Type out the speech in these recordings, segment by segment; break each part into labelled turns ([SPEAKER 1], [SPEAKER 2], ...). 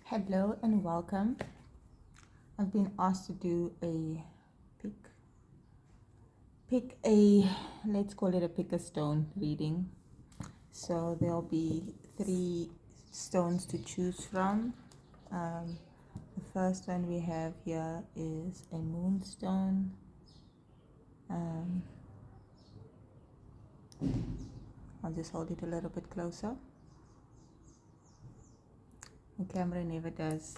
[SPEAKER 1] Hello and welcome. I've been asked to do a pick a let's call it a pick a stone reading. So there'll be 3 stones to choose from. The first one we have here is a moonstone. I'll just hold it a little bit closer. The camera never does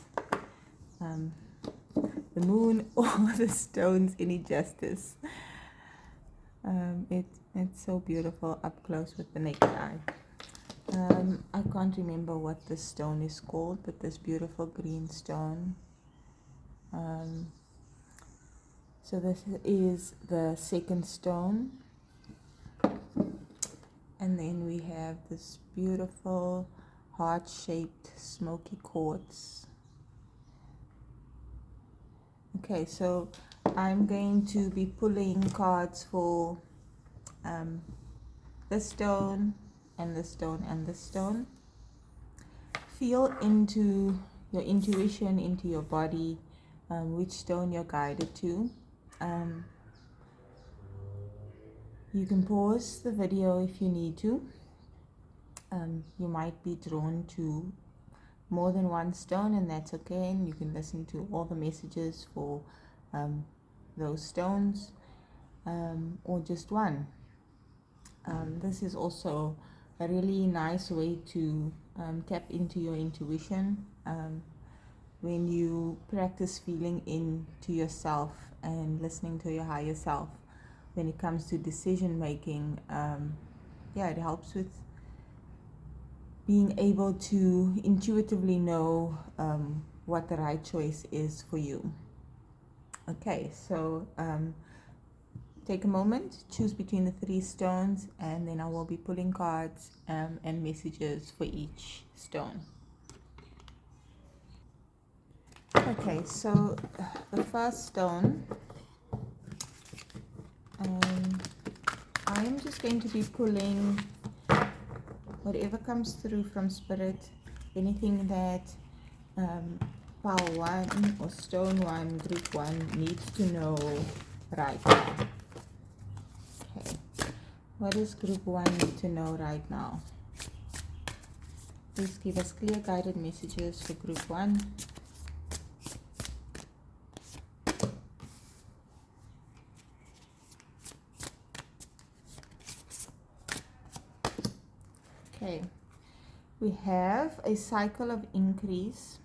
[SPEAKER 1] the moon or the stones any justice. It's so beautiful up close with the naked eye. I can't remember what this stone is called, but this beautiful green stone. So this is the second stone. And then we have this beautiful heart-shaped smoky quartz. Okay, so I'm going to be pulling cards for this stone and this stone and this stone. Feel into your intuition, into your body, which stone you're guided to. You can pause the video if you need to. You might be drawn to more than one stone, and that's okay, and you can listen to all the messages for those stones, or just one. This is also a really nice way to tap into your intuition when you practice feeling into yourself and listening to your higher self. When it comes to decision making, it helps with being able to intuitively know what the right choice is for you. Okay, so take a moment, choose between the 3 stones, and then I will be pulling cards and messages for each stone. Okay, so the first stone, I'm just going to be pulling whatever comes through from spirit, anything that Power 1 or Stone 1, Group 1 needs to know right now. Okay, what does Group 1 need to know right now? Please give us clear guided messages for Group 1. Okay, we have a cycle of increase.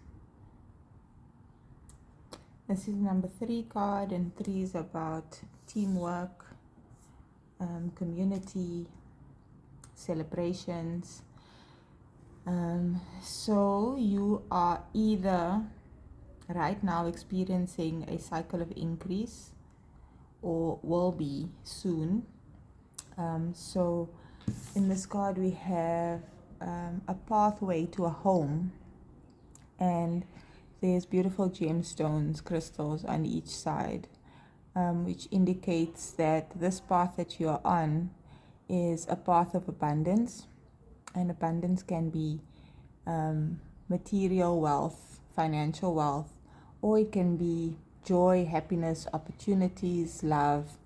[SPEAKER 1] This is number 3 card, and 3 is about teamwork, community, celebrations. So you are either right now experiencing a cycle of increase or will be soon. So in this card we have a pathway to a home, and there's beautiful gemstones, crystals on each side, which indicates that this path that you're on is a path of abundance. And abundance can be material wealth, financial wealth, or it can be joy, happiness, opportunities, love.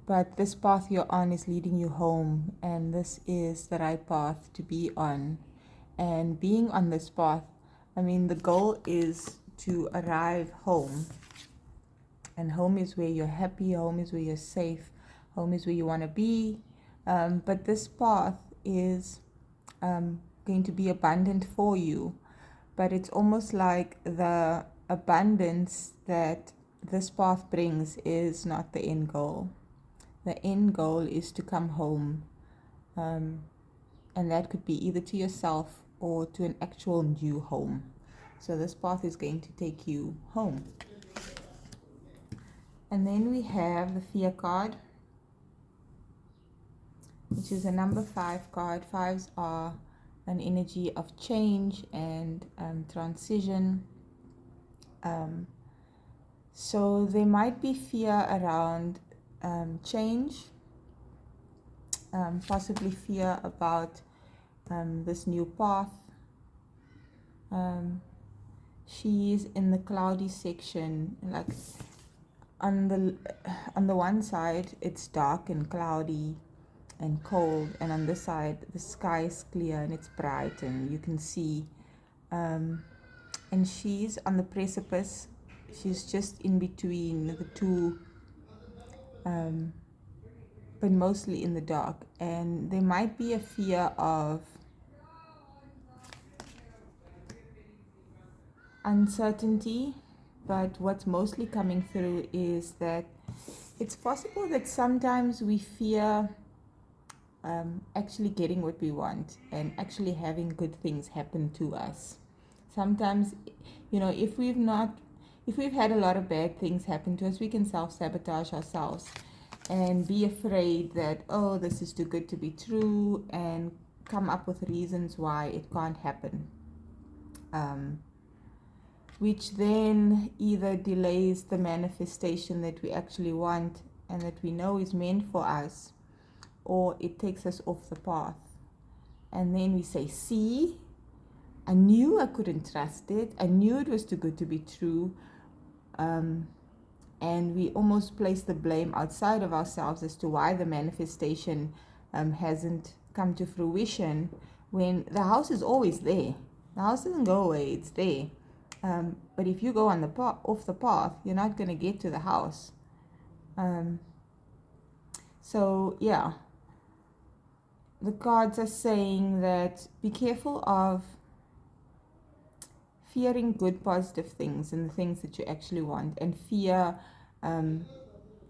[SPEAKER 1] But this path you're on is leading you home, and this is the right path to be on. And being on this path, the goal is to arrive home. And home is where you're happy, home is where you're safe, home is where you want to be. But this path is going to be abundant for you. But it's almost like the abundance that this path brings is not the end goal. The end goal is to come home. And that could be either to yourself or to an actual new home. So this path is going to take you home. And then we have the fear card, which is a number 5 card. 5s are an energy of change and transition. So there might be fear around change, possibly fear about this new path, She's in the cloudy section, like on the one side it's dark and cloudy and cold, and on this side the sky is clear and it's bright and you can see, and she's on the precipice. She's just in between the two, but mostly in the dark, and there might be a fear of uncertainty, but what's mostly coming through is that it's possible that sometimes we fear actually getting what we want and actually having good things happen to us. Sometimes, if we've had a lot of bad things happen to us, we can self-sabotage ourselves and be afraid that, oh, this is too good to be true, and come up with reasons why it can't happen. Which then either delays the manifestation that we actually want and that we know is meant for us, or it takes us off the path. And then we say, see, I knew I couldn't trust it. I knew it was too good to be true. And we almost place the blame outside of ourselves as to why the manifestation hasn't come to fruition, when the house is always there. The house doesn't go away, it's there. But if you go on off the path, you're not going to get to the house. So yeah, the cards are saying that be careful of fearing good, positive things and the things that you actually want, and fear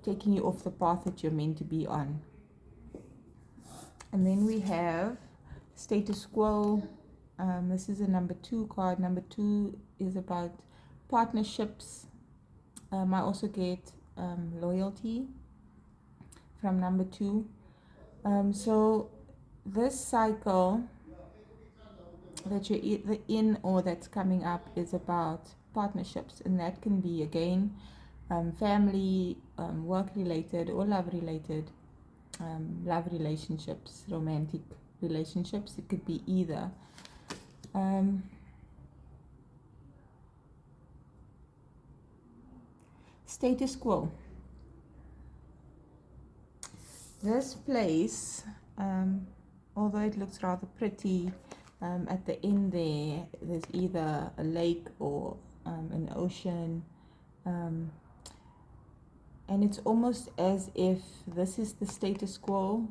[SPEAKER 1] taking you off the path that you're meant to be on. And then we have status quo. This is a number 2 card. Number 2 is about partnerships. I also get loyalty from number 2. So this cycle that you're either in or that's coming up is about partnerships, and that can be again family, work related or love related, love relationships, romantic relationships. It could be either. Status quo. This place, although it looks rather pretty, at the end there's either a lake or an ocean, and it's almost as if this is the status quo.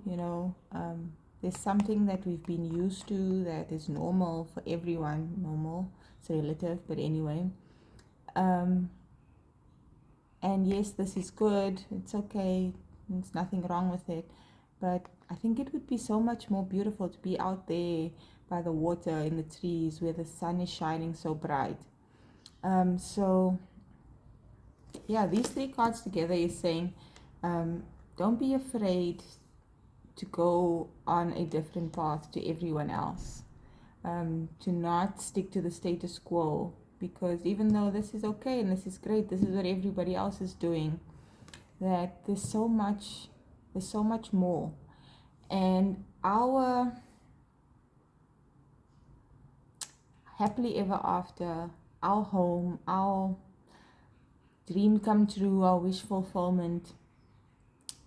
[SPEAKER 1] There's something that we've been used to that is normal for everyone. Normal, it's relative, but anyway. And yes, this is good, it's okay, there's nothing wrong with it, but I think it would be so much more beautiful to be out there by the water, in the trees, where the sun is shining so bright. So yeah, these 3 cards together is saying, don't be afraid to go on a different path to everyone else, to not stick to the status quo, because even though this is okay and this is great, this is what everybody else is doing, that there's so much more. And our happily ever after, our home, our dream come true, our wish fulfillment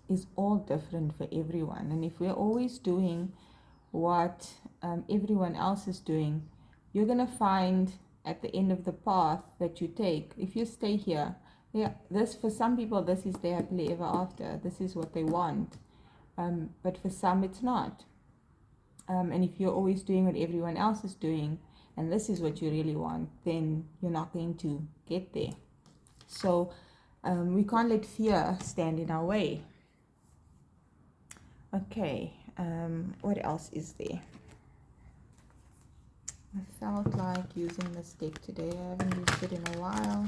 [SPEAKER 1] is all different for everyone. And if we're always doing what everyone else is doing, you're going to find at the end of the path that you take, if you stay here, this, for some people, this is their happily ever after, this is what they want, but for some it's not. And if you're always doing what everyone else is doing, and this is what you really want, then you're not going to get there. So we can't let fear stand in our way. Okay, what else is there? I felt like using this deck today. I haven't used it in a while.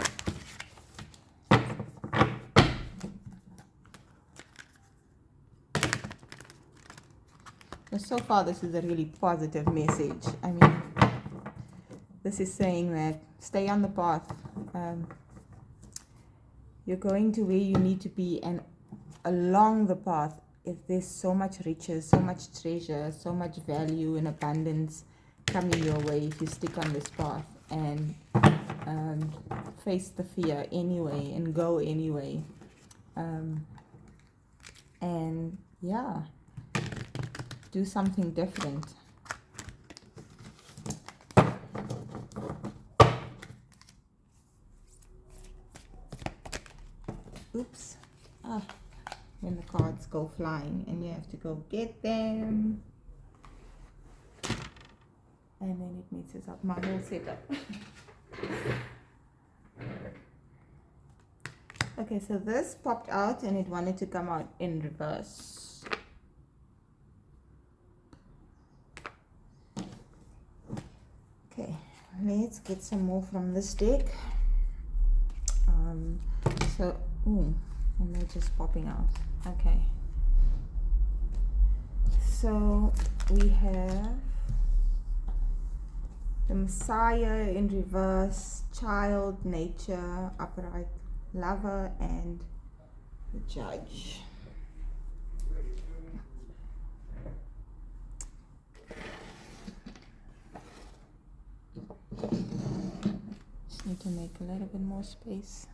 [SPEAKER 1] So far, this is a really positive message. I mean, this is saying that stay on the path. You're going to where you need to be, and along the path, there's so much riches, so much treasure, so much value and abundance coming your way if you stick on this path. and face the fear anyway and go anyway. And yeah, do something different. Oops. When the cards go flying and you have to go get them. And then it messes up my whole setup. Okay, so this popped out and it wanted to come out in reverse. Okay, let's get some more from this deck. And they're just popping out. Okay. So we have the Messiah in reverse, child, nature, upright, lover, and the judge. Just need to make a little bit more space.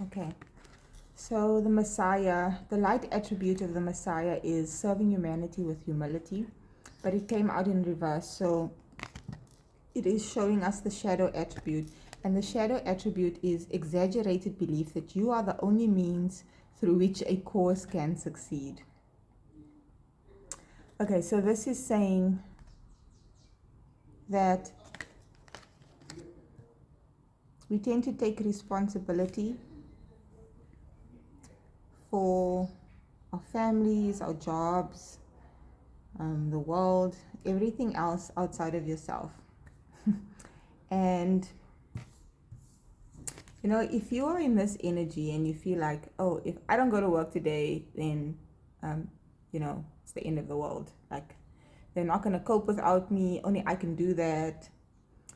[SPEAKER 1] Okay, so the Messiah, the light attribute of the Messiah is serving humanity with humility, but it came out in reverse, so it is showing us the shadow attribute, and the shadow attribute is exaggerated belief that you are the only means through which a cause can succeed. Okay, so this is saying that we tend to take responsibility for our families, our jobs, the world, everything else outside of yourself. And you know, if you are in this energy and you feel like, oh, if I don't go to work today, then you know, it's the end of the world. Like, they're not going to cope without me, only I can do that,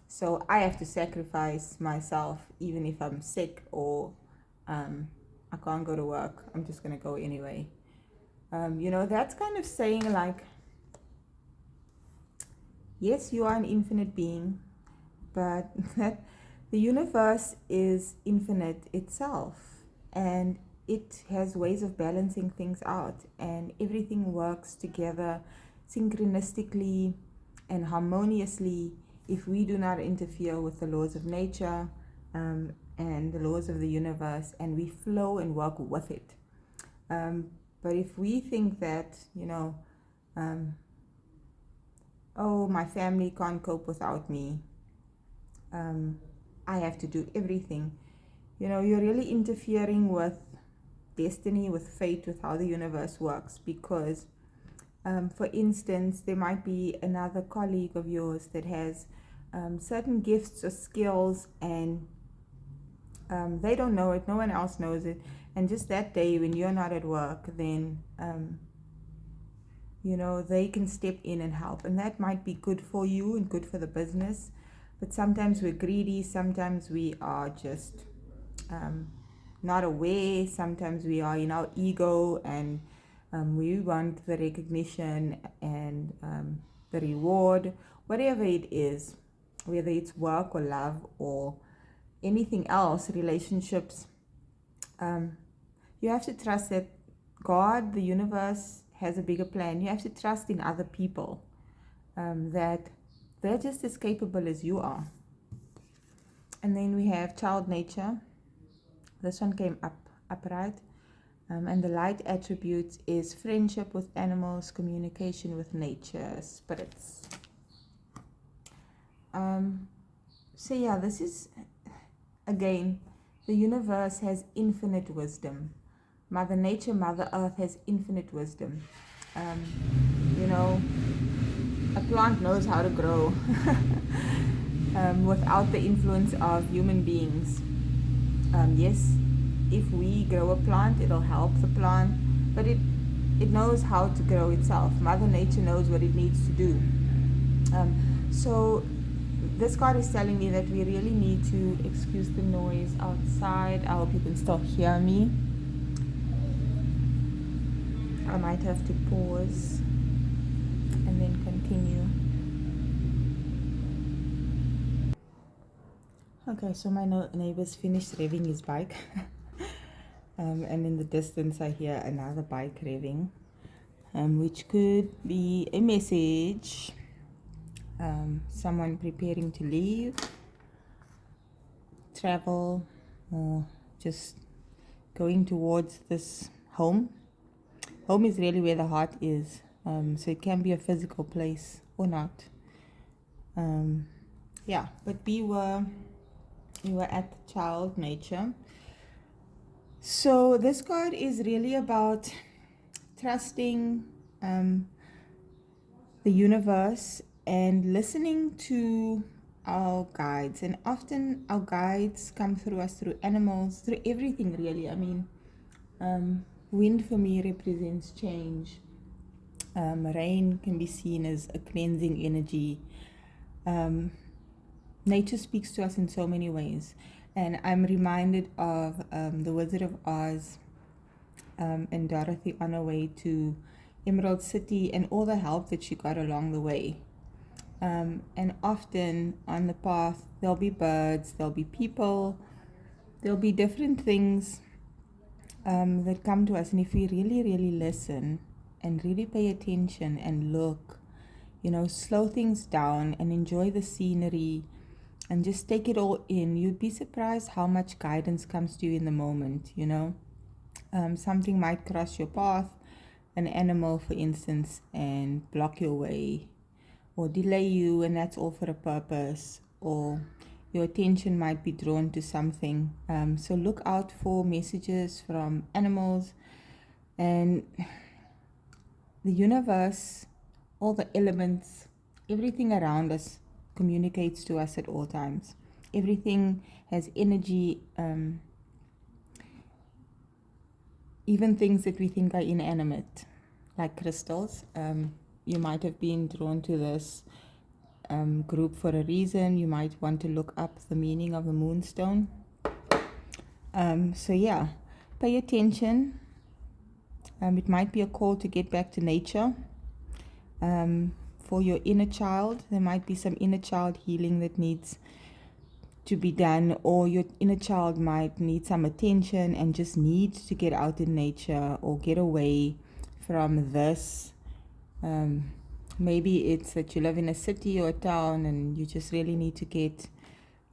[SPEAKER 1] so I have to sacrifice myself even if I'm sick or I can't go to work, I'm just going to go anyway. You know, that's kind of saying like, yes, you are an infinite being, but the universe is infinite itself, and it has ways of balancing things out, and everything works together synchronistically and harmoniously if we do not interfere with the laws of nature and the laws of the universe, and we flow and work with it. But if we think that, you know, oh, my family can't cope without me, I have to do everything, you know, you're really interfering with destiny, with fate, with how the universe works. Because for instance, there might be another colleague of yours that has certain gifts or skills, and they don't know it, no one else knows it, and just that day when you're not at work, then you know, they can step in and help, and that might be good for you and good for the business. But sometimes we're greedy, sometimes we are just not aware, sometimes we are in our ego, and we want the recognition and the reward, whatever it is, whether it's work or love or anything else, relationships. You have to trust that God, the universe, has a bigger plan. You have to trust in other people, that they're just as capable as you are. And then we have child nature. This one came upright. And the light attributes is friendship with animals, communication with nature, spirits. So yeah, this is, again, the universe has infinite wisdom. Mother Nature, Mother Earth has infinite wisdom. You know, a plant knows how to grow without the influence of human beings. Yes, if we grow a plant, it'll help the plant, but it knows how to grow itself. Mother Nature knows what it needs to do. So this card is telling me that we really need to excuse the noise outside. I hope you can still hear me. I might have to pause and then continue. Okay, so my neighbor's finished revving his bike. And in the distance I hear another bike revving, which could be a message, someone preparing to leave, travel, or just going towards this home. Home is really where the heart is, so it can be a physical place or not. But we were at the child nature. So this card is really about trusting the universe and listening to our guides. And often our guides come through us through animals, through everything really. I mean, wind for me represents change. Rain can be seen as a cleansing energy. Nature speaks to us in so many ways. And I'm reminded of the Wizard of Oz and Dorothy on her way to Emerald City and all the help that she got along the way. And often on the path, there'll be birds, there'll be people, there'll be different things that come to us. And if we really, really listen and really pay attention and look, slow things down and enjoy the scenery and just take it all in, you'd be surprised how much guidance comes to you in the moment, Something might cross your path, an animal, for instance, and block your way or delay you, and that's all for a purpose, or your attention might be drawn to something. So look out for messages from animals, and the universe, all the elements, everything around us communicates to us at all times. Everything has energy, even things that we think are inanimate, like crystals. You might have been drawn to this group for a reason. You might want to look up the meaning of a moonstone. Pay attention. It might be a call to get back to nature. For your inner child, there might be some inner child healing that needs to be done, or your inner child might need some attention and just need to get out in nature or get away from this. Maybe it's that you live in a city or a town and you just really need to get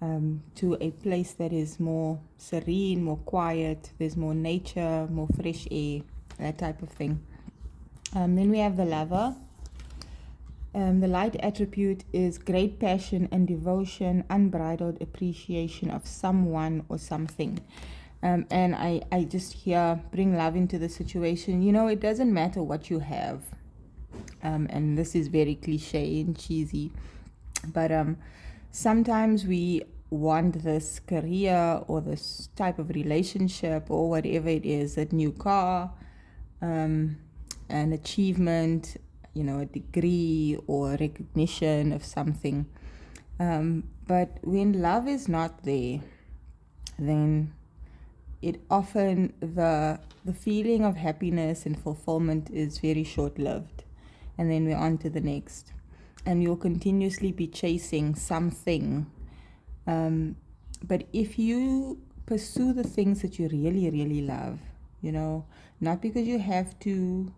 [SPEAKER 1] to a place that is more serene, more quiet, there's more nature, more fresh air, that type of thing. Then we have the Lover. The light attribute is great passion and devotion, unbridled appreciation of someone or something. And I just here bring love into the situation. It doesn't matter what you have. And this is very cliche and cheesy. But sometimes we want this career or this type of relationship or whatever it is, that new car, an achievement, a degree or recognition of something. But when love is not there, then it often, the feeling of happiness and fulfillment is very short-lived. And then we're on to the next. And you'll continuously be chasing something. But if you pursue the things that you really, really love, not because you have to,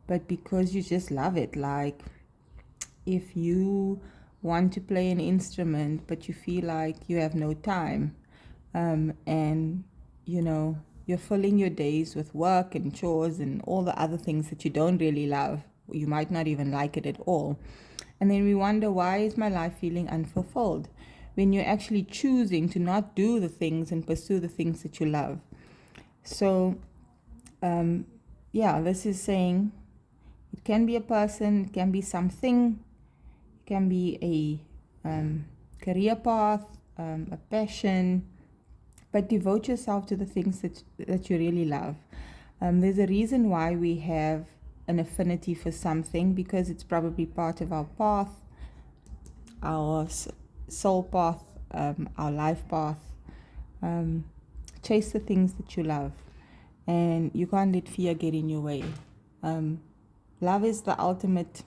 [SPEAKER 1] but because you just love it. Like if you want to play an instrument, but you feel like you have no time, and you're filling your days with work and chores and all the other things that you don't really love, you might not even like it at all. And then we wonder, why is my life feeling unfulfilled? When you're actually choosing to not do the things and pursue the things that you love. So, this is saying it can be a person, it can be something, it can be a career path, a passion, but devote yourself to the things that you really love. There's a reason why we have an affinity for something, because it's probably part of our path, our soul path, our life path. Chase the things that you love. and you can't let fear get in your way. Love is the ultimate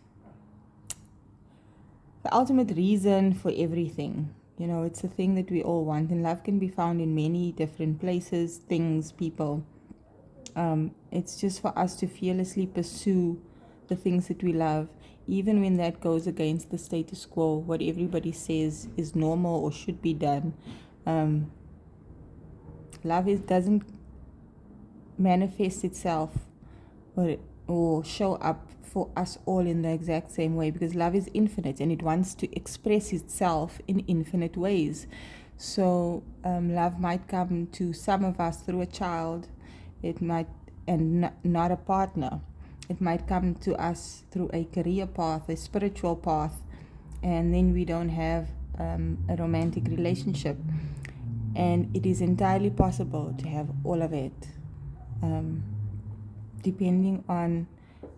[SPEAKER 1] reason for everything. You know, it's a thing that we all want, and love can be found in many different places, things, people. It's just for us to fearlessly pursue the things that we love, even when that goes against the status quo, what everybody says is normal or should be done. Love doesn't manifest itself or show up for us all in the exact same way, because love is infinite and it wants to express itself in infinite ways. So love might come to some of us through a child, it might, and not a partner. It might come to us through a career path, a spiritual path, and then we don't have a romantic relationship. And it is entirely possible to have all of it, depending on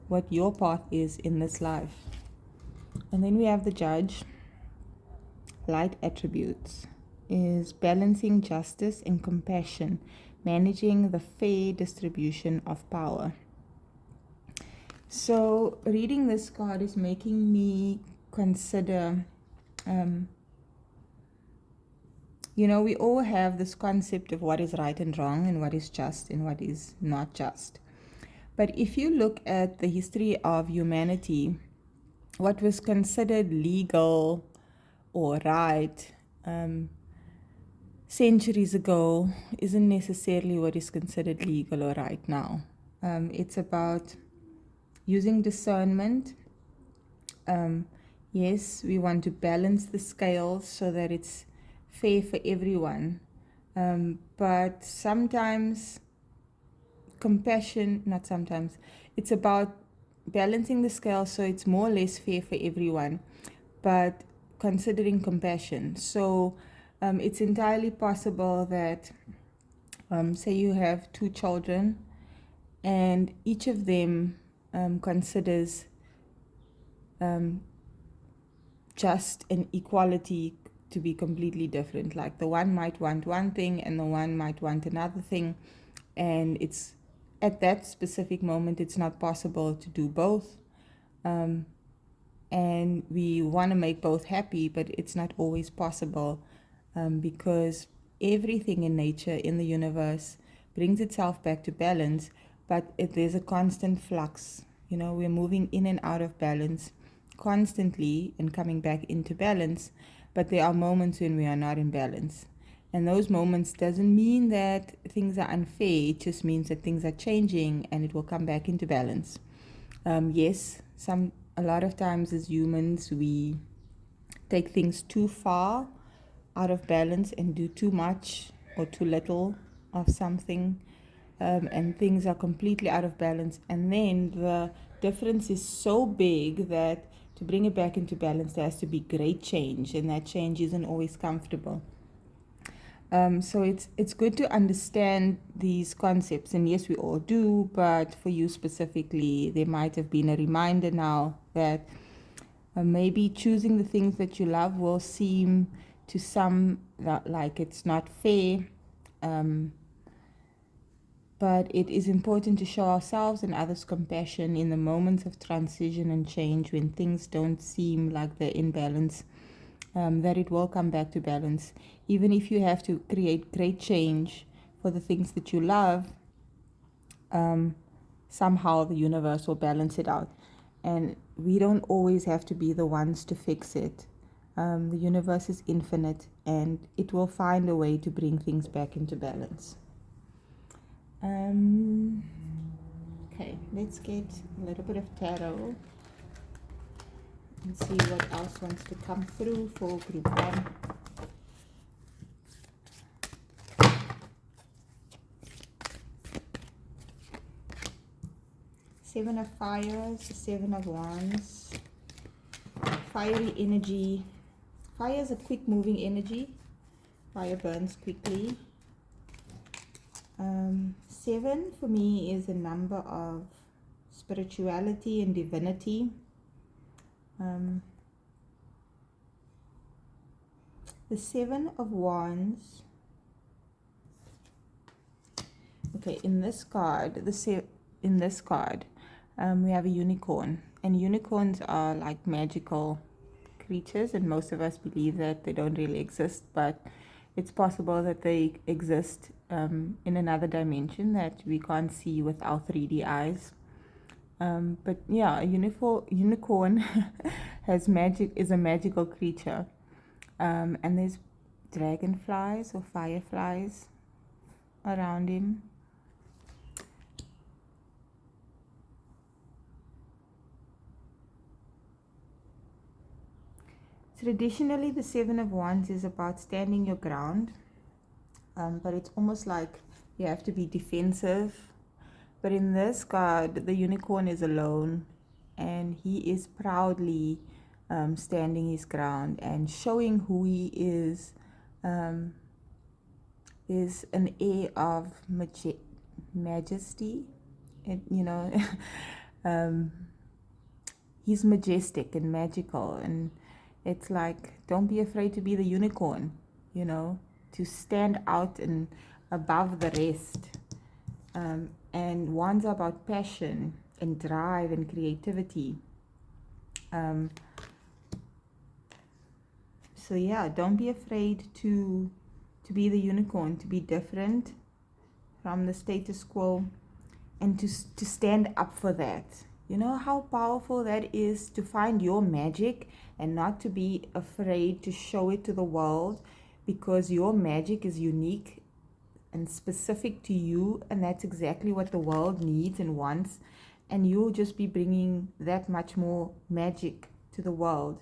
[SPEAKER 1] what your path is in this life. And then we have the judge. Light attributes is balancing justice and compassion, managing the fair distribution of power. So reading this card is making me consider, we all have this concept of what is right and wrong and what is just and what is not just. But if you look at the history of humanity, what was considered legal or right centuries ago isn't necessarily what is considered legal or right now. It's about using discernment. Yes, we want to balance the scales so that it's fair for everyone. But sometimes it's about balancing the scale so it's more or less fair for everyone, but considering compassion. So it's entirely possible that say you have two children and each of them considers just and equality to be completely different. Like the one might want one thing and the one might want another thing, and it's at that specific moment it's not possible to do both, and we want to make both happy, but it's not always possible, because everything in nature, in the universe, brings itself back to balance, but there's a constant flux. We're moving in and out of balance constantly and coming back into balance, but there are moments when we are not in balance. And those moments doesn't mean that things are unfair. It just means that things are changing and it will come back into balance. Yes, a lot of times as humans, we take things too far out of balance and do too much or too little of something, and things are completely out of balance. And then the difference is so big that to bring it back into balance, there has to be great change, and that change isn't always comfortable. So it's good to understand these concepts, and yes, we all do, but for you specifically, there might have been a reminder now that maybe choosing the things that you love will seem to some like it's not fair, but it is important to show ourselves and others compassion in the moments of transition and change when things don't seem like they're in balance. That it will come back to balance. Even if you have to create great change for the things that you love, somehow the universe will balance it out. And we don't always have to be the ones to fix it. The universe is infinite and it will find a way to bring things back into balance. Okay, let's get a little bit of tarot and see what else wants to come through for group 1. Seven of Fires, Seven of Wands, fiery energy. Fire is a quick moving energy. Fire burns quickly. 7 for me is a number of spirituality and divinity. The 7 of Wands Okay, in this card, we have a unicorn, and unicorns are like magical creatures, and most of us believe that they don't really exist, but it's possible that they exist in another dimension that we can't see with our 3D eyes. But yeah, a unicorn is a magical creature, and there's dragonflies or fireflies around him. Traditionally, the Seven of Wands is about standing your ground, but it's almost like you have to be defensive. But in this card, the unicorn is alone, and he is proudly standing his ground and showing who he is an air of majesty. And, he's majestic and magical, and it's like, don't be afraid to be the unicorn, to stand out and above the rest. And wands are about passion and drive and creativity. So yeah, don't be afraid to be the unicorn, to be different from the status quo, and to stand up for that. You know how powerful that is, to find your magic and not to be afraid to show it to the world, because your magic is unique and specific to you, and that's exactly what the world needs and wants, and you'll just be bringing that much more magic to the world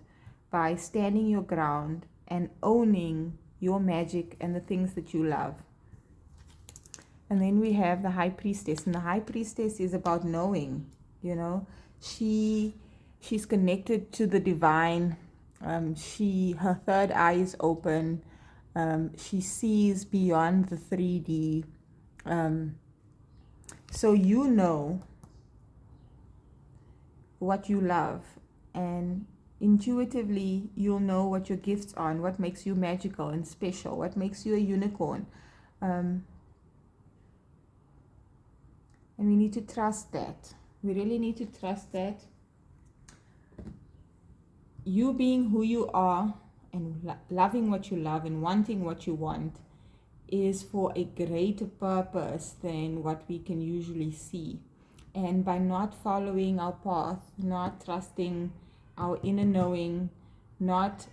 [SPEAKER 1] by standing your ground and owning your magic and the things that you love. And then we have the High Priestess, and the High Priestess is about knowing, she's connected to the divine. Her third eye is open. She sees beyond the 3D. So what you love, and intuitively you'll know what your gifts are and what makes you magical and special, what makes you a unicorn. And we need to trust that. We really need to trust that you being who you are and loving what you love and wanting what you want is for a greater purpose than what we can usually see. And by not following our path, not trusting our inner knowing, not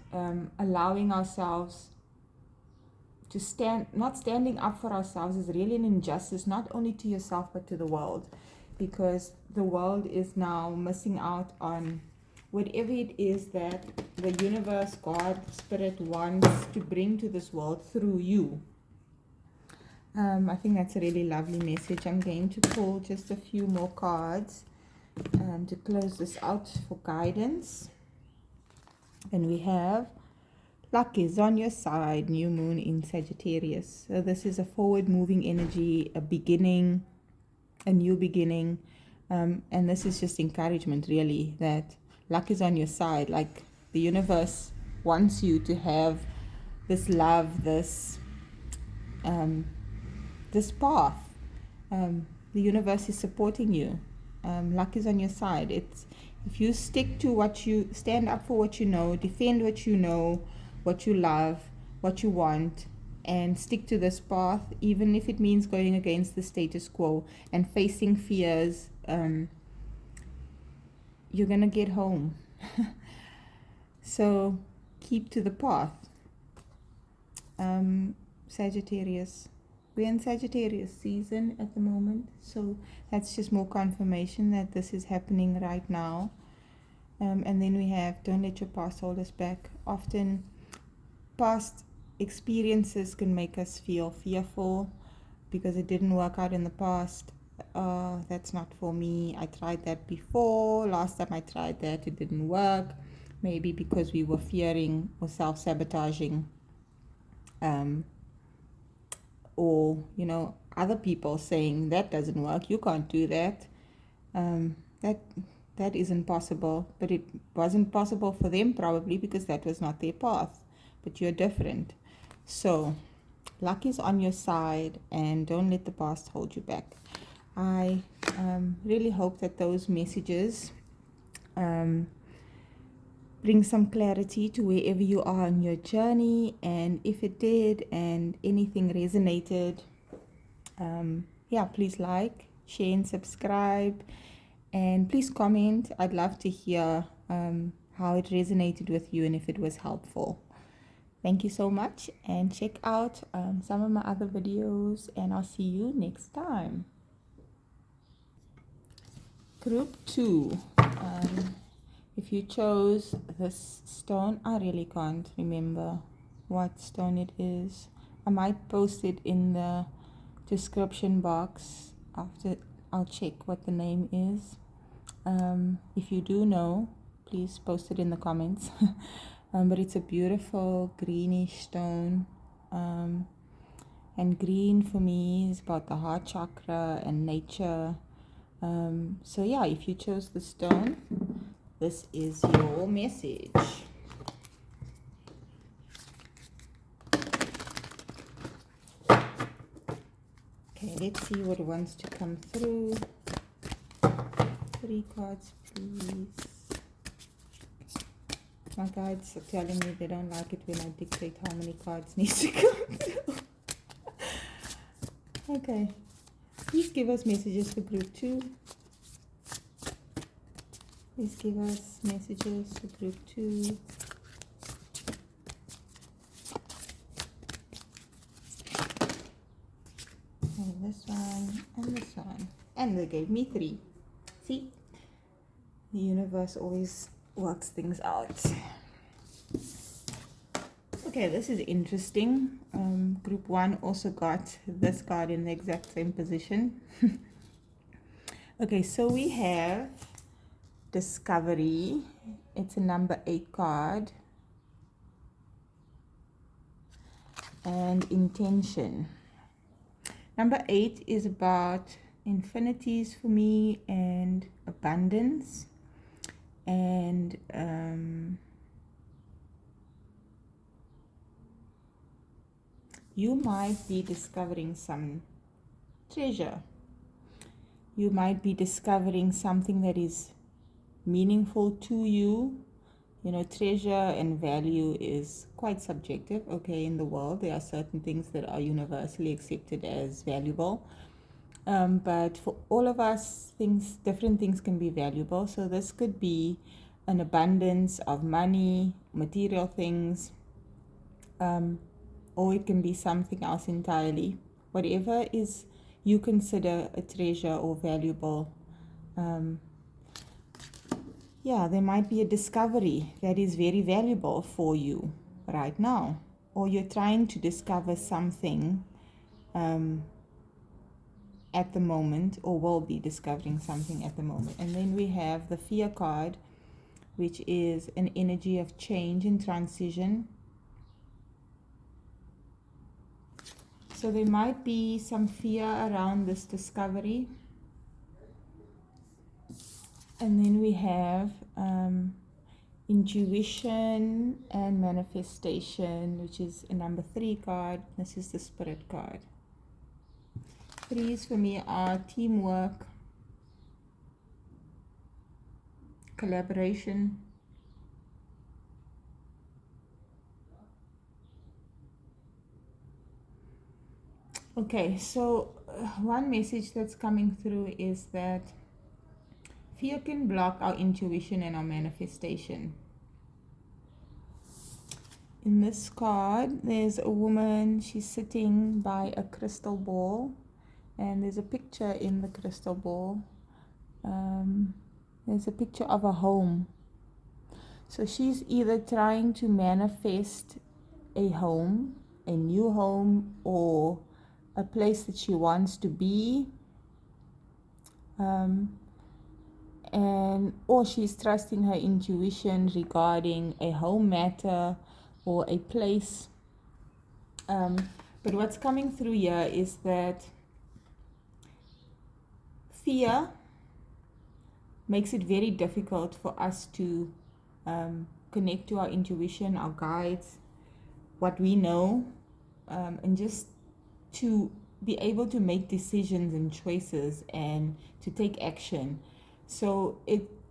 [SPEAKER 1] allowing ourselves to not standing up for ourselves is really an injustice, not only to yourself but to the world, because the world is now missing out on whatever it is that the universe, God, Spirit wants to bring to this world through you. I think that's a really lovely message. I'm going to pull just a few more cards to close this out for guidance. And we have luck is on your side, new moon in Sagittarius. So this is a forward moving energy, a beginning, a new beginning. And this is just encouragement, really, that luck is on your side. Like the universe wants you to have this love, this path. The universe is supporting you. Luck is on your side. It's if you stick to what you stand up for, what you know, defend what you know, what you love, what you want, and stick to this path, even if it means going against the status quo and facing fears. You're gonna get home. So keep to the path. Sagittarius. We're in Sagittarius season at the moment, so that's just more confirmation that this is happening right now. And then we have, don't let your past hold us back. Often past experiences can make us feel fearful because it didn't work out in the past. That's not for me. I tried that before. Last time I tried that, it didn't work. Maybe because we were fearing or self-sabotaging. Or, other people saying that doesn't work, you can't do that. That isn't possible. But it wasn't possible for them probably because that was not their path. But you're different. So luck is on your side, and don't let the past hold you back. I really hope that those messages bring some clarity to wherever you are on your journey. And if it did and anything resonated, yeah, please like, share, and subscribe. And please comment. I'd love to hear how it resonated with you and if it was helpful. Thank you so much, and check out some of my other videos, and I'll see you next time. Group 2. If you chose this stone, I really can't remember what stone it is. I might post it in the description box after. I'll check what the name is. If you do know, please post it in the comments. But it's a beautiful greenish stone. And green for me is about the heart chakra and nature. So yeah, if you chose the stone, this is your message. Okay, let's see what wants to come through. 3 cards, please. My guides are telling me they don't like it when I dictate how many cards need to come through. Okay, please give us messages for group 2. Please give us messages for group 2. And this one, and this one. And they gave me 3. See? The universe always works things out. Okay, this is interesting. Group 1 also got this card in the exact same position. Okay, so we have discovery. It's a number 8 card. And intention. Number 8 is about infinities for me, and abundance, and you might be discovering some treasure. You might be discovering something that is meaningful to you. You know, treasure and value is quite subjective. Okay, in the world there are certain things that are universally accepted as valuable. But for all of us, different things can be valuable. So this could be an abundance of money, material things, or it can be something else entirely. Whatever is you consider a treasure or valuable, yeah, there might be a discovery that is very valuable for you right now, or you're trying to discover something at the moment, or will be discovering something at the moment. And then we have the fear card, which is an energy of change and transition. So there might be some fear around this discovery. And then we have intuition and manifestation, which is a number 3 card. This is the spirit card. 3s for me are teamwork, collaboration, okay, so one message that's coming through is that fear can block our intuition and our manifestation. In this card, there's a woman, she's sitting by a crystal ball, and there's a picture in the crystal ball. There's a picture of a home. So she's either trying to manifest a home, a new home, or a place that she wants to be, or she's trusting her intuition regarding a home matter or a place. But what's coming through here is that fear makes it very difficult for us to connect to our intuition, our guides, what we know. and just to be able to make decisions and choices and to take action. So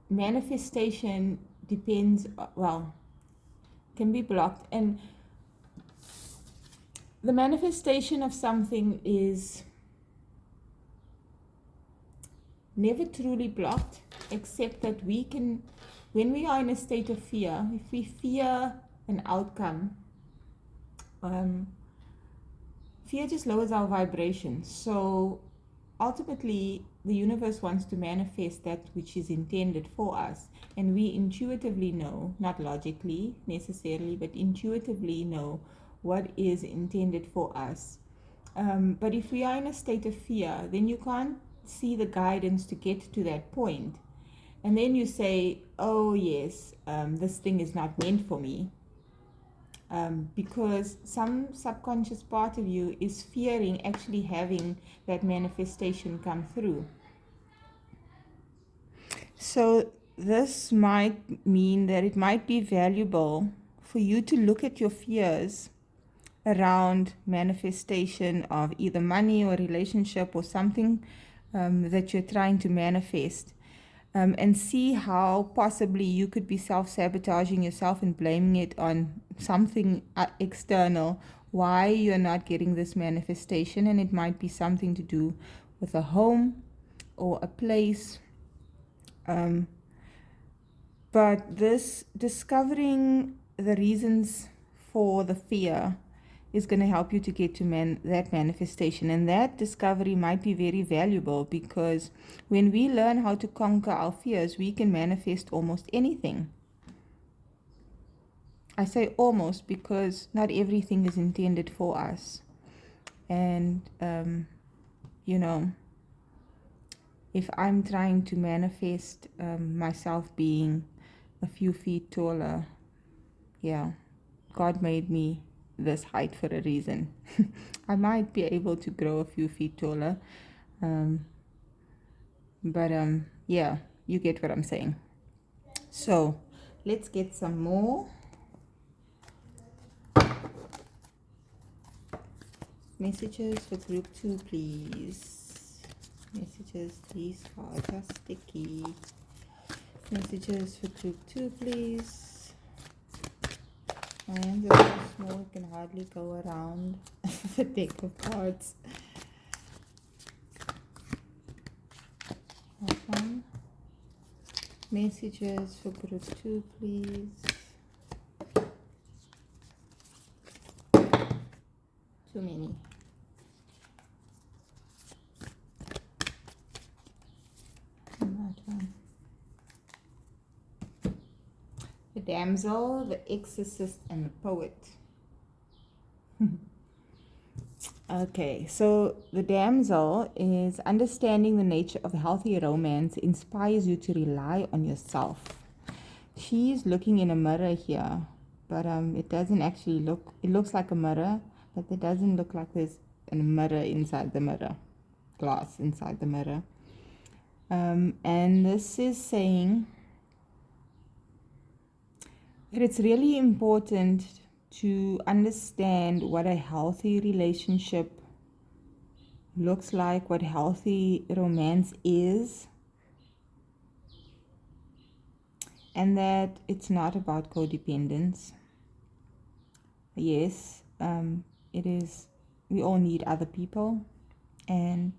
[SPEAKER 1] manifestation depends, can be blocked. And the manifestation of something is never truly blocked, except that we can, when we are in a state of fear, if we fear an outcome, fear just lowers our vibration. So ultimately, the universe wants to manifest that which is intended for us. And we intuitively know, not logically necessarily, but intuitively know what is intended for us. But if we are in a state of fear, then you can't see the guidance to get to that point. And then you say, oh yes, this thing is not meant for me. Because some subconscious part of you is fearing actually having that manifestation come through. So this might mean that it might be valuable for you to look at your fears around manifestation of either money or relationship or something that you're trying to manifest, and see how possibly you could be self-sabotaging yourself and blaming it on something external, why you're not getting this manifestation. And it might be something to do with a home or a place. But this discovering the reasons for the fear is going to help you to get to that manifestation. And that discovery might be very valuable, because when we learn how to conquer our fears, we can manifest almost anything. I say almost because not everything is intended for us. And, if I'm trying to manifest myself being a few feet taller, God made me this height for a reason. I might be able to grow a few feet taller, but you get what I'm saying. So let's get some more messages for group 2, please. Messages, these cards are sticky. Messages for group 2, please. My hands are so small, I can hardly go around the deck of cards. One. Messages for group 2, please. Too many. And that one. The damsel, the exorcist, and the poet. Okay, so the damsel is understanding the nature of healthy romance inspires you to rely on yourself. She's looking in a mirror here, but it doesn't actually look, it looks like a mirror, but it doesn't look like there's a mirror inside the mirror, glass inside the mirror. And this is saying that it's really important to understand what a healthy relationship looks like, what healthy romance is, and that it's not about codependence. Yes, it is. We all need other people, and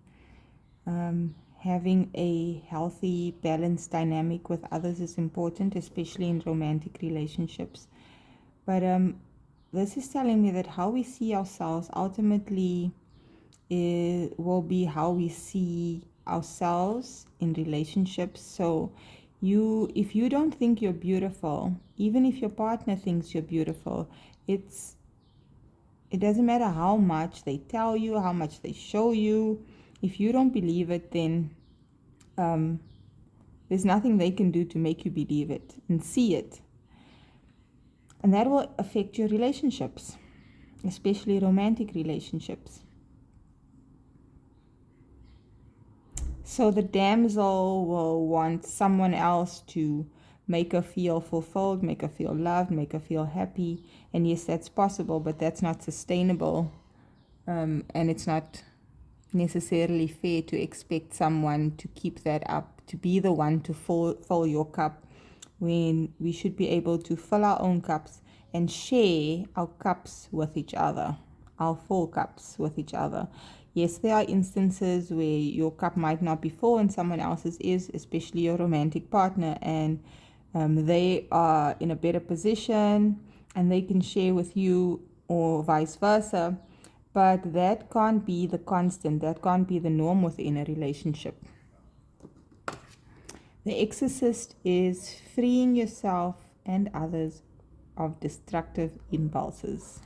[SPEAKER 1] having a healthy, balanced dynamic with others is important, especially in romantic relationships. But this is telling me that how we see ourselves ultimately will be how we see ourselves in relationships. So if you don't think you're beautiful, even if your partner thinks you're beautiful, it doesn't matter how much they tell you, how much they show you. If you don't believe it, then there's nothing they can do to make you believe it and see it. And that will affect your relationships, especially romantic relationships. So the damsel will want someone else to make her feel fulfilled, make her feel loved, make her feel happy. And yes, that's possible, but that's not sustainable and it's not necessarily fair to expect someone to keep that up, to be the one to fill your cup, when we should be able to fill our own cups and share our cups with each other, our full cups with each other. Yes, there are instances where your cup might not be full and someone else's is, especially your romantic partner, and they are in a better position and they can share with you, or vice versa. But that can't be the constant, that can't be the norm within a relationship. The exorcist is freeing yourself and others of destructive impulses.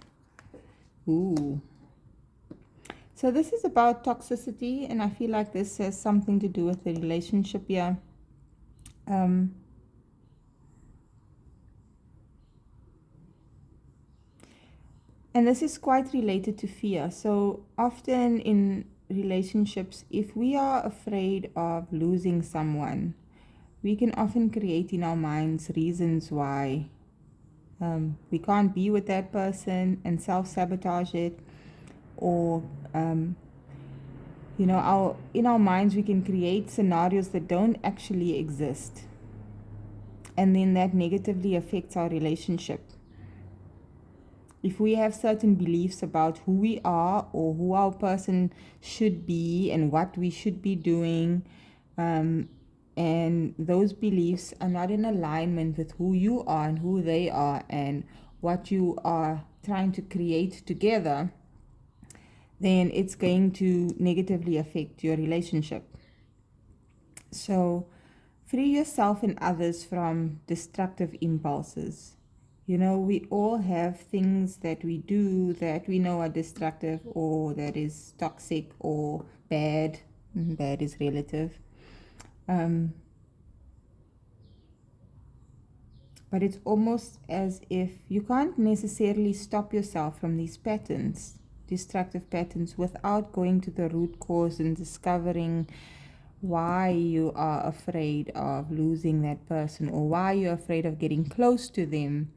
[SPEAKER 1] Ooh. So this is about toxicity, and I feel like this has something to do with the relationship here. And this is quite related to fear. So often in relationships, if we are afraid of losing someone, we can often create in our minds reasons why we can't be with that person and self-sabotage it, or in our minds we can create scenarios that don't actually exist, and then that negatively affects our relationship. If we have certain beliefs about who we are or who our person should be and what we should be doing, and those beliefs are not in alignment with who you are and who they are and what you are trying to create together, then it's going to negatively affect your relationship. So free yourself and others from destructive impulses. We all have things that we do that we know are destructive or that is toxic or bad. Bad is relative. But it's almost as if you can't necessarily stop yourself from these patterns, destructive patterns, without going to the root cause and discovering why you are afraid of losing that person, or why you're afraid of getting close to them,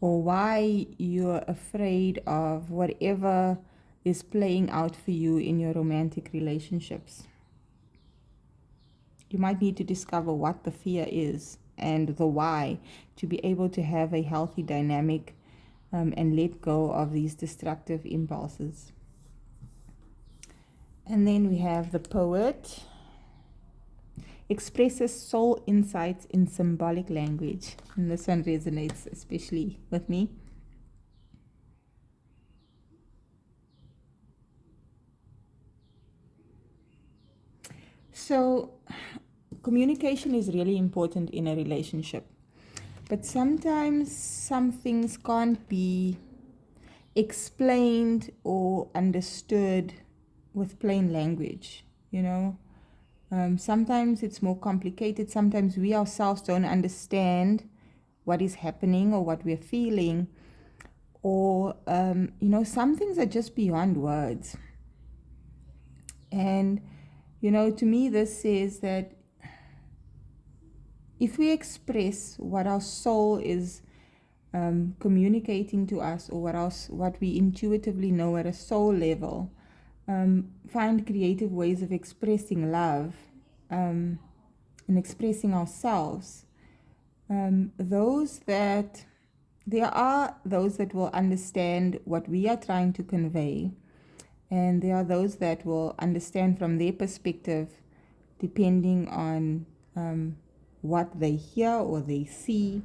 [SPEAKER 1] or why you're afraid of whatever is playing out for you in your romantic relationships. You might need to discover what the fear is and the why, to be able to have a healthy dynamic and let go of these destructive impulses. And then we have the poet. Expresses soul insights in symbolic language. And this one resonates especially with me. So, communication is really important in a relationship. But sometimes some things can't be explained or understood with plain language, Sometimes it's more complicated. Sometimes we ourselves don't understand what is happening or what we're feeling. Or, some things are just beyond words. And, to me, this says that if we express what our soul is communicating to us, or what we intuitively know at a soul level, find creative ways of expressing love and expressing ourselves. There are those that will understand what we are trying to convey, and there are those that will understand from their perspective, depending on what they hear or they see.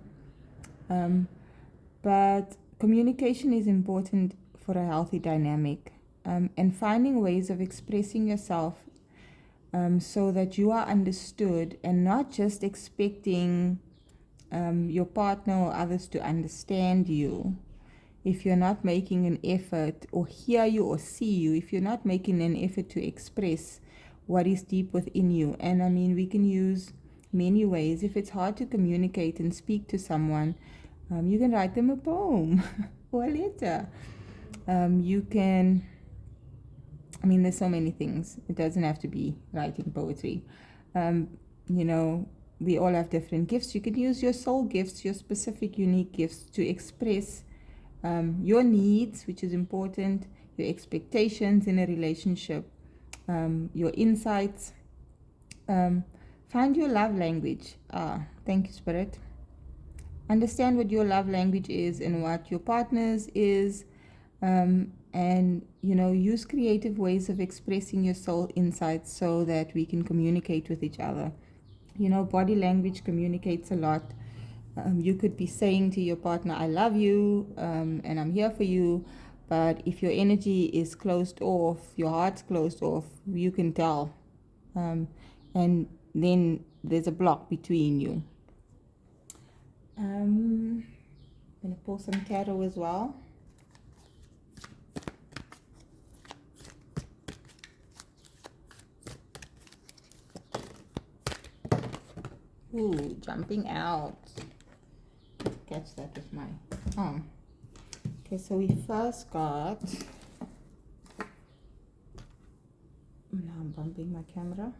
[SPEAKER 1] But communication is important for a healthy dynamic. And finding ways of expressing yourself so that you are understood, and not just expecting your partner or others to understand you. If you're not making an effort, or hear you or see you, if you're not making an effort to express what is deep within you. And I mean, we can use many ways. If it's hard to communicate and speak to someone, you can write them a poem or a letter. You can... there's so many things. It doesn't have to be writing poetry. We all have different gifts. You can use your soul gifts, your specific, unique gifts, to express your needs, which is important, your expectations in a relationship, your insights. Find your love language. Thank you, Spirit. Understand what your love language is and what your partner's is. And use creative ways of expressing your soul insights so that we can communicate with each other. Body language communicates a lot. You could be saying to your partner, I love you, and I'm here for you. But if your energy is closed off, your heart's closed off, you can tell. And then there's a block between you. I'm going to pull some tarot as well. Ooh, jumping out. Catch that with my arm. Okay, so we first got... Now I'm bumping my camera.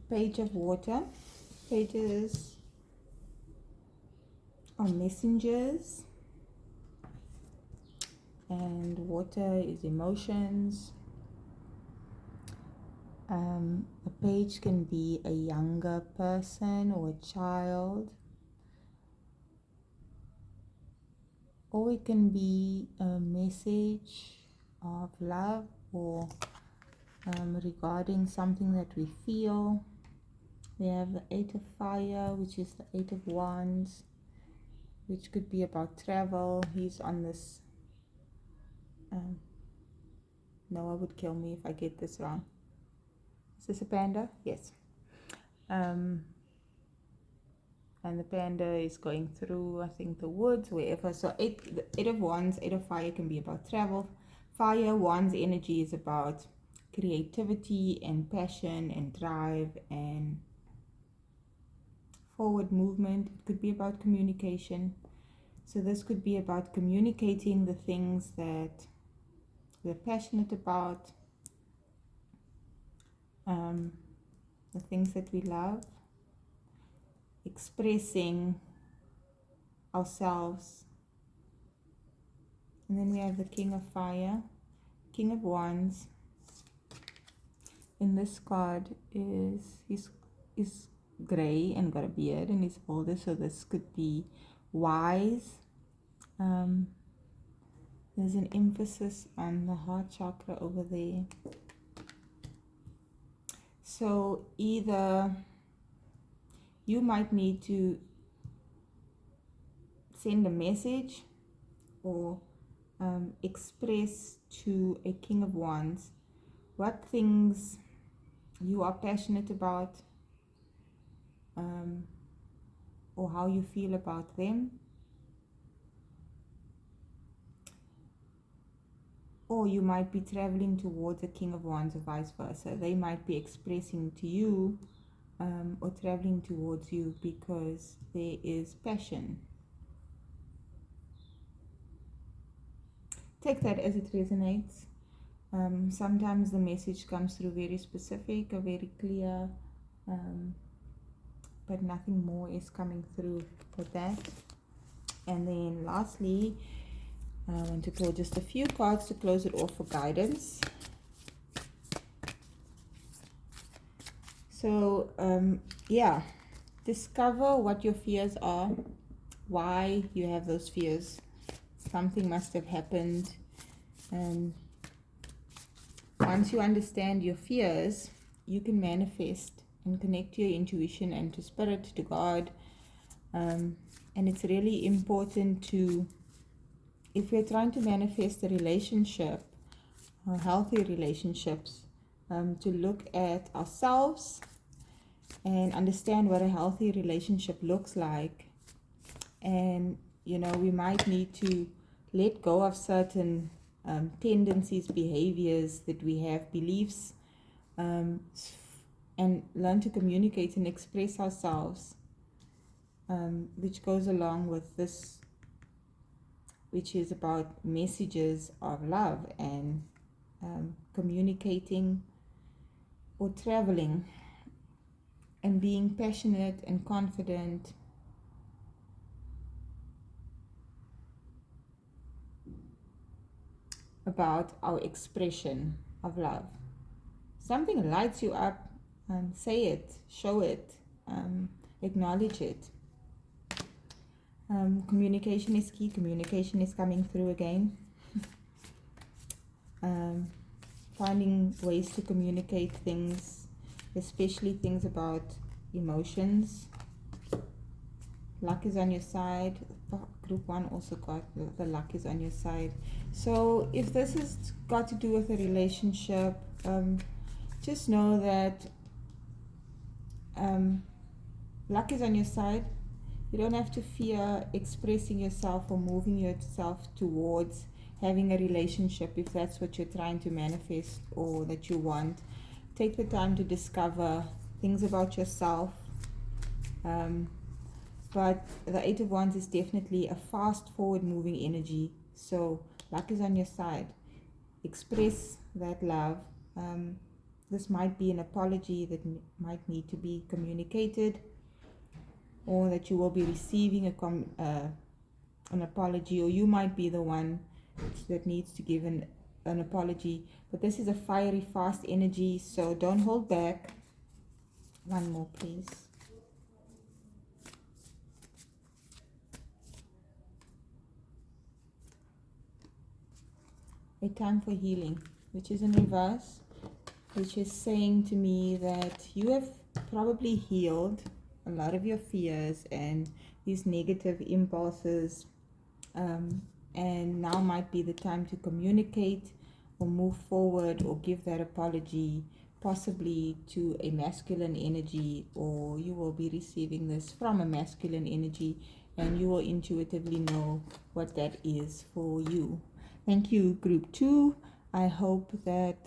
[SPEAKER 1] Page of water. Pages are messengers. And water is emotions. A page can be a younger person or a child, or it can be a message of love or regarding something that we feel. We have the 8 of fire, which is the 8 of wands, which could be about travel. He's on this. Noah would kill me if I get this wrong. Is this a panda? Yes. And the panda is going through, I think, the woods, wherever. So the 8 of wands, 8 of fire can be about travel. Fire, wands energy is about creativity and passion and drive and forward movement. It could be about communication. So this could be about communicating the things that we're passionate about, the things that we love, expressing ourselves. And then we have the King of Fire, King of Wands. In this card is gray and got a beard and he's older, so this could be wise. There's an emphasis on the heart chakra over there. So either you might need to send a message or express to a King of Wands what things you are passionate about, or how you feel about them. Or you might be traveling towards a King of Wands or vice versa. They might be expressing to you or traveling towards you because there is passion. Take that as it resonates. Sometimes the message comes through very specific or very clear, but nothing more is coming through for that. And then lastly, I want to pull just a few cards to close it off for guidance. So, discover what your fears are, why you have those fears. Something must have happened. Once you understand your fears, you can manifest and connect to your intuition and to spirit, to God. And it's really important to, if we're trying to manifest a relationship, or healthy relationships, to look at ourselves and understand what a healthy relationship looks like. And, we might need to let go of certain tendencies, behaviors that we have, beliefs, and learn to communicate and express ourselves, which goes along with this, which is about messages of love and communicating or traveling and being passionate and confident about our expression of love. Something lights you up, say it, show it, acknowledge it. Communication is key. Communication is coming through again. Finding ways to communicate things, especially things about emotions. Luck is on your side. Group 1 also got the luck is on your side. So if this has got to do with a relationship, just know that luck is on your side. You don't have to fear expressing yourself or moving yourself towards having a relationship if that's what you're trying to manifest or that you want. Take the time to discover things about yourself. But the Eight of Wands is definitely a fast forward moving energy. So luck is on your side. Express that love. This might be an apology that might need to be communicated, or that you will be receiving an apology, or you might be the one that needs to give an apology. But this is a fiery, fast energy, so don't hold back. One more, please. A time for healing, which is in reverse, which is saying to me that you have probably healed a lot of your fears and these negative impulses, and now might be the time to communicate or move forward or give that apology, possibly to a masculine energy, or you will be receiving this from a masculine energy and you will intuitively know what that is for you. Thank you, Group 2. I hope that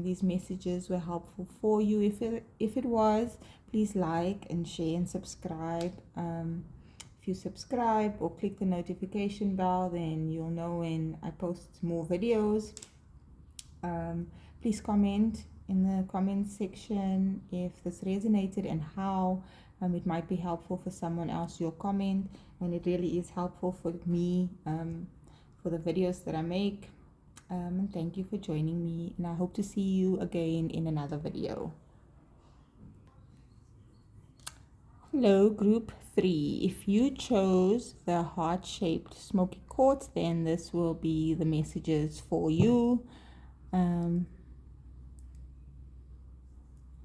[SPEAKER 1] these messages were helpful for you. If it was, please like and share and subscribe. If you subscribe or click the notification bell, then you'll know when I post more videos. Please comment in the comment section if this resonated and how. It might be helpful for someone else, your comment, and it really is helpful for me, for the videos that I make. And thank you for joining me, and I hope to see you again in another video. Hello, Group 3. If you chose the heart-shaped smoky quartz, then this will be the messages for you.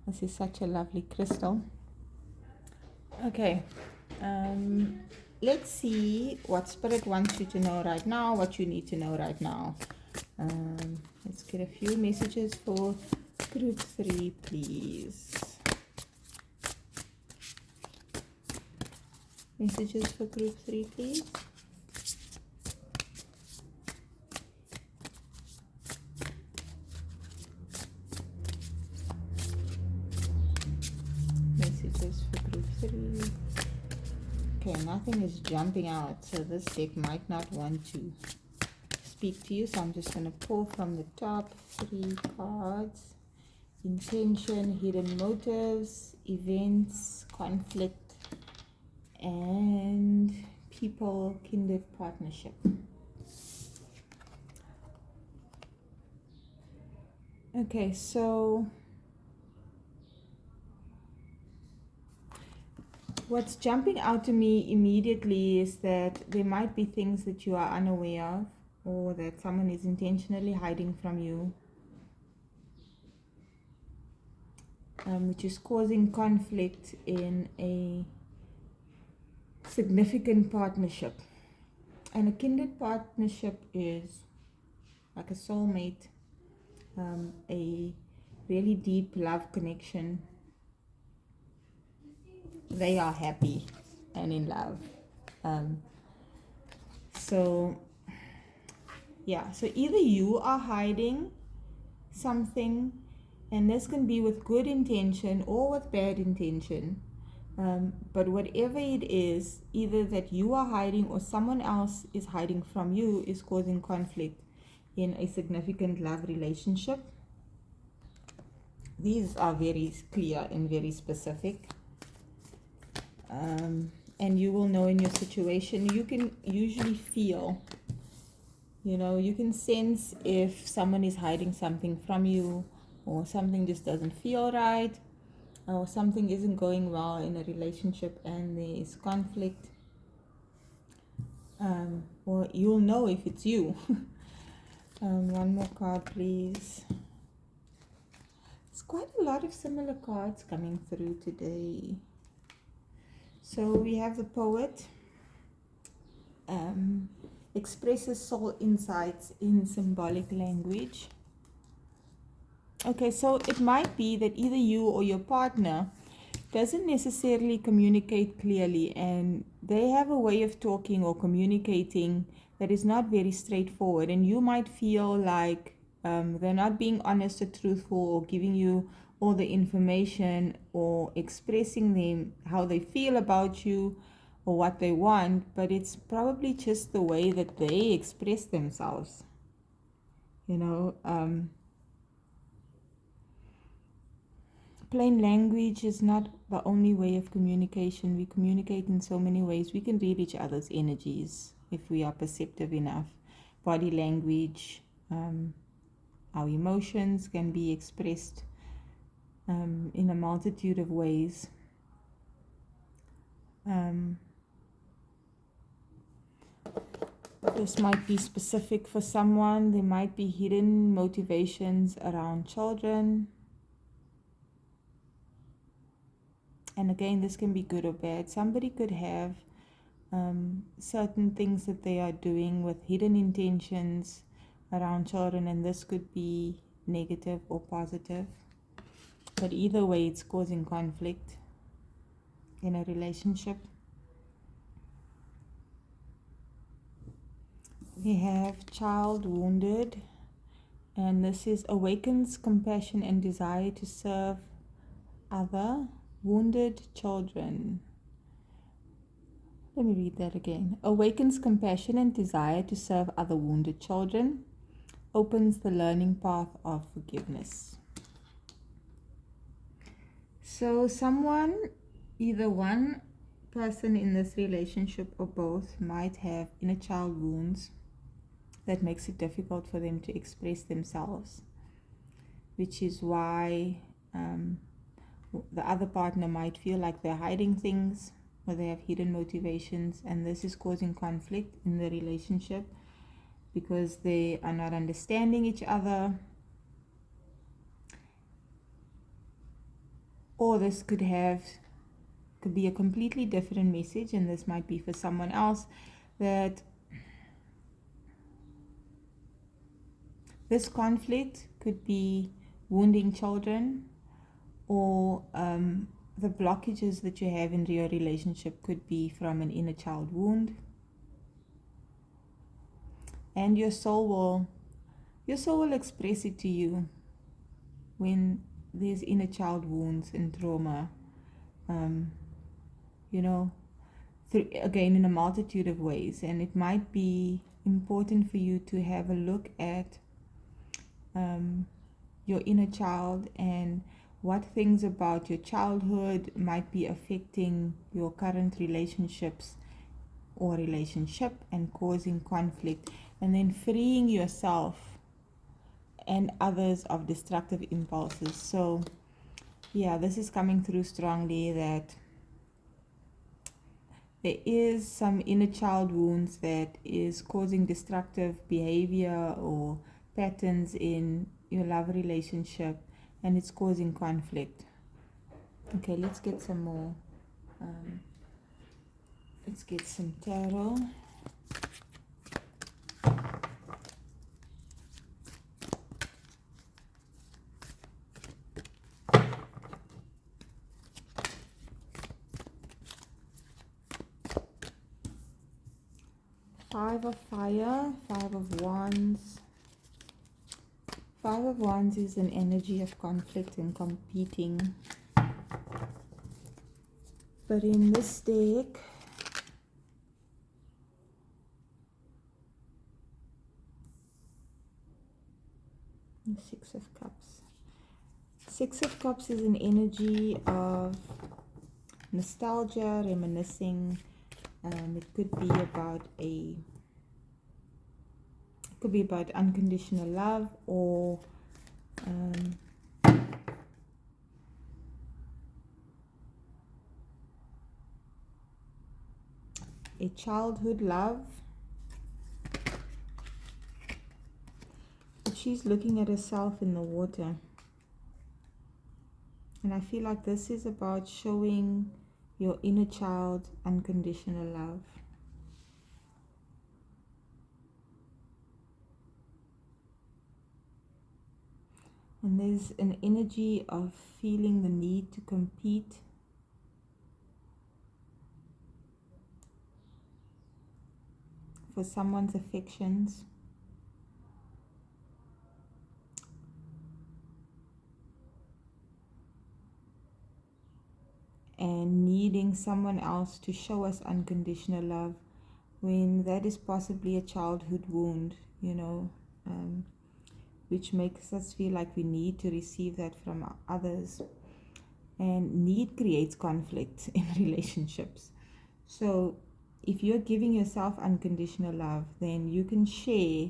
[SPEAKER 1] This is such a lovely crystal. Okay, let's see what Spirit wants you to know right now, what you need to know right now. Let's get a few messages for Group 3, please. Messages for Group 3, please. Messages for Group 3. Okay, nothing is jumping out, so this deck might not want to speak to you, so I'm just going to pull from the top 3 cards. Intention, hidden motives, events, conflict, and people, kindred, partnership. Okay, so what's jumping out to me immediately is that there might be things that you are unaware of, or that someone is intentionally hiding from you, which is causing conflict in a significant partnership. And a kindred partnership is like a soulmate, a really deep love connection. They are happy and in love. So either you are hiding something, and this can be with good intention or with bad intention, but whatever it is, either that you are hiding or someone else is hiding from you, is causing conflict in a significant love relationship. These are very clear and very specific, and you will know in your situation. You can usually feel You know, you can sense if someone is hiding something from you, or something just doesn't feel right, or something isn't going well in a relationship and there is conflict. Or you'll know if it's you. One more card, please. It's quite a lot of similar cards coming through today. So we have the poet. Expresses soul insights in symbolic language. Okay, so it might be that either you or your partner doesn't necessarily communicate clearly, and they have a way of talking or communicating that is not very straightforward, and you might feel like they're not being honest or truthful or giving you all the information or expressing them how they feel about you or what they want, but it's probably just the way that they express themselves. You know, plain language is not the only way of communication. We communicate in so many ways. We can read each other's energies if we are perceptive enough. Body language, our emotions can be expressed in a multitude of ways. This might be specific for someone. There might be hidden motivations around children. And again, this can be good or bad. Somebody could have certain things that they are doing with hidden intentions around children, and this could be negative or positive. But either way, it's causing conflict in a relationship. We have child wounded, and this is awakens compassion and desire to serve other wounded children. Let me read that again. Awakens compassion and desire to serve other wounded children. Opens the learning path of forgiveness. So someone, either one person in this relationship or both, might have inner child wounds that makes it difficult for them to express themselves, which is why the other partner might feel like they're hiding things or they have hidden motivations, and this is causing conflict in the relationship because they are not understanding each other. Or this could be a completely different message, and this might be for someone else, that this conflict could be wounding children, or the blockages that you have in your relationship could be from an inner child wound. And your soul will express it to you when there's inner child wounds and trauma, again in a multitude of ways. And it might be important for you to have a look at your inner child and what things about your childhood might be affecting your current relationships or relationship and causing conflict, and then freeing yourself and others of destructive impulses. So yeah, this is coming through strongly, that there is some inner child wounds that is causing destructive behavior or patterns in your love relationship, and it's causing conflict. Okay, let's get some more. Let's get some tarot. Five of Fire, Five of Wands. Five of Wands is an energy of conflict and competing. But in this deck, the Six of Cups. Six of Cups is an energy of nostalgia, reminiscing. It could be about a Could be about unconditional love, or a childhood love. But she's looking at herself in the water. And I feel like this is about showing your inner child unconditional love. And there's an energy of feeling the need to compete. For someone's affections. And needing someone else to show us unconditional love, when that is possibly a childhood wound, which makes us feel like we need to receive that from others. And need creates conflict in relationships. So if you're giving yourself unconditional love, then you can share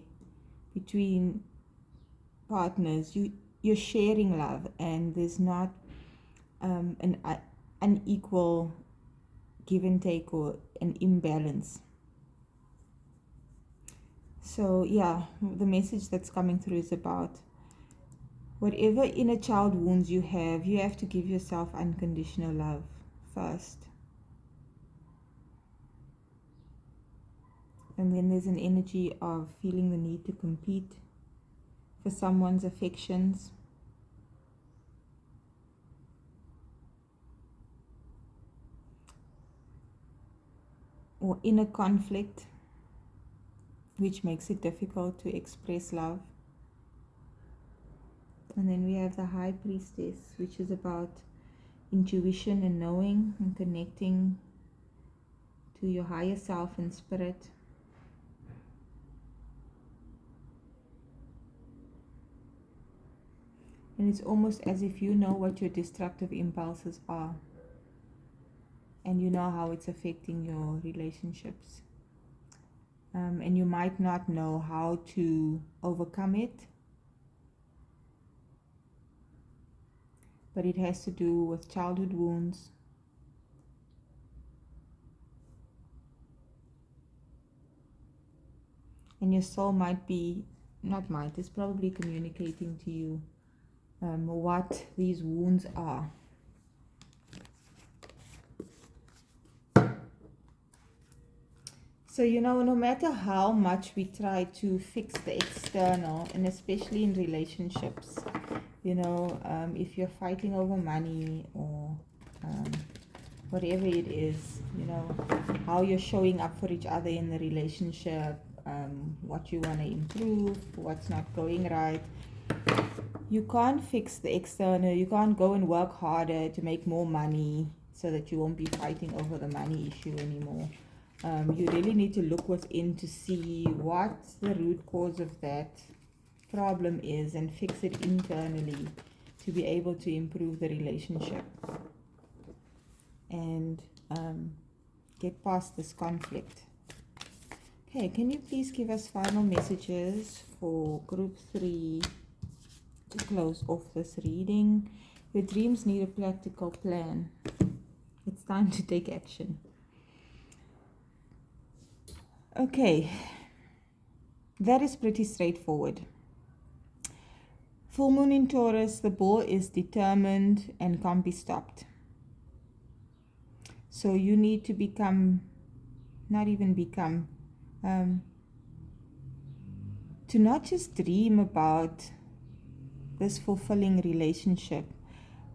[SPEAKER 1] between partners. You're sharing love, and there's not an unequal give and take or an imbalance. So yeah, the message that's coming through is about whatever inner child wounds you have to give yourself unconditional love first. And then there's an energy of feeling the need to compete for someone's affections. Or inner conflict, which makes it difficult to express love. And then we have the High Priestess, which is about intuition and knowing and connecting to your higher self and spirit. And it's almost as if you know what your destructive impulses are. And you know how it's affecting your relationships. And you might not know how to overcome it. But it has to do with childhood wounds. And your soul is probably communicating to you what these wounds are. So, no matter how much we try to fix the external, and especially in relationships, if you're fighting over money or whatever it is, how you're showing up for each other in the relationship, what you want to improve, what's not going right. You can't fix the external. You can't go and work harder to make more money so that you won't be fighting over the money issue anymore. You really need to look within to see what the root cause of that problem is and fix it internally to be able to improve the relationship and get past this conflict. Okay, can you please give us final messages for group 3 to close off this reading? Your dreams need a practical plan. It's time to take action. Okay, that is pretty straightforward. Full moon in Taurus, the bull is determined and can't be stopped. So you need to to not just dream about this fulfilling relationship,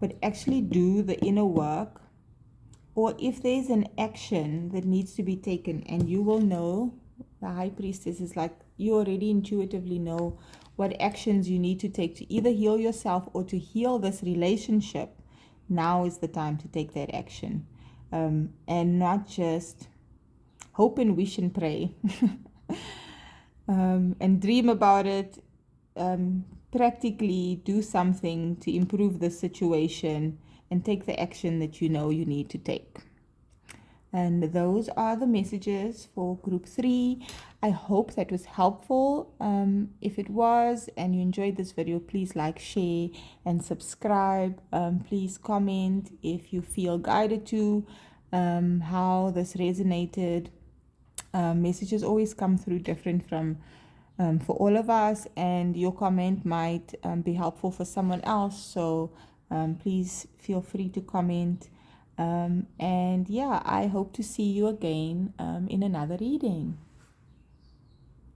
[SPEAKER 1] but actually do the inner work. Or if there's an action that needs to be taken, and you will know, the High Priestess is like, you already intuitively know what actions you need to take to either heal yourself or to heal this relationship. Now is the time to take that action. And not just hope and wish and pray. And dream about it. Practically do something to improve the situation and take the action that you know you need to take. And those are the messages for group 3. I hope that was helpful. If it was and you enjoyed this video, please like, share, and subscribe. Please comment if you feel guided to, how this resonated. Messages always come through different from for all of us, and your comment might be helpful for someone else. So please feel free to comment. And yeah, I hope to see you again in another reading.